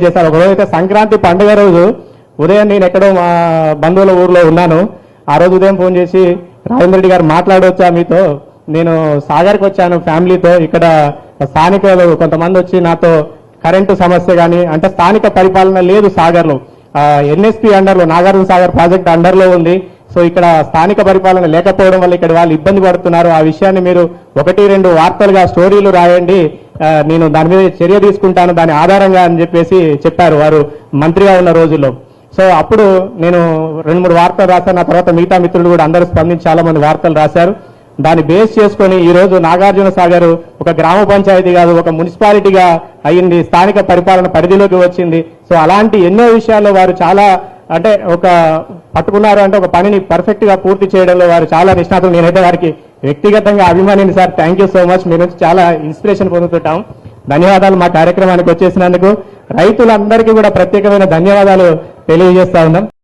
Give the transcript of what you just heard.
చేశారు. ఒకరోజు అయితే సంక్రాంతి పండుగ రోజు ఉదయం నేను ఎక్కడో మా బంధువుల ఊర్లో ఉన్నాను. ఆ రోజు ఉదయం ఫోన్ చేసి రాజేంద్ర రెడ్డి గారు మాట్లాడవచ్చా మీతో, నేను సాగర్కి వచ్చాను ఫ్యామిలీతో, ఇక్కడ స్థానికులు కొంతమంది వచ్చి నాతో కరెంటు సమస్య కానీ అంటే స్థానిక పరిపాలన లేదు సాగర్లో, ఎన్ఎస్పీ అండర్లో నాగార్జున సాగర్ ప్రాజెక్ట్ అండర్లో ఉంది. సో ఇక్కడ స్థానిక పరిపాలన లేకపోవడం వల్ల ఇక్కడ వాళ్ళు ఇబ్బంది పడుతున్నారు. ఆ విషయాన్ని మీరు 1-2 వార్తలుగా స్టోరీలు రాయండి, నేను దాని మీద చర్య తీసుకుంటాను దాని ఆధారంగా అని చెప్పేసి చెప్పారు వారు మంత్రిగా ఉన్న రోజుల్లో. సో అప్పుడు నేను 2-3 వార్తలు రాశాను. ఆ తర్వాత మిగతా మిత్రులు కూడా అందరూ స్పందించి చాలా మంది వార్తలు రాశారు. దాన్ని బేస్ చేసుకొని ఈ రోజు నాగార్జున సాగర్ ఒక గ్రామ పంచాయతీ కాదు, ఒక మున్సిపాలిటీగా అయింది, స్థానిక పరిపాలన పరిధిలోకి వచ్చింది. సో అలాంటి ఎన్నో విషయాల్లో వారు చాలా అంటే ఒక పట్టుకున్నారు అంటే ఒక పనిని పర్ఫెక్ట్ గా పూర్తి చేయడంలో వారు చాలా నిష్ణాతులు. నేనైతే వారికి వ్యక్తిగతంగా అభిమానిని సార్. Thank you so much. మీ నుంచి చాలా ఇన్స్పిరేషన్ పొందుతుంటాం. ధన్యవాదాలు మా కార్యక్రమానికి వచ్చేసినందుకు. రైతులందరికీ కూడా ప్రత్యేకమైన ధన్యవాదాలు తెలియజేస్తా ఉన్నాం.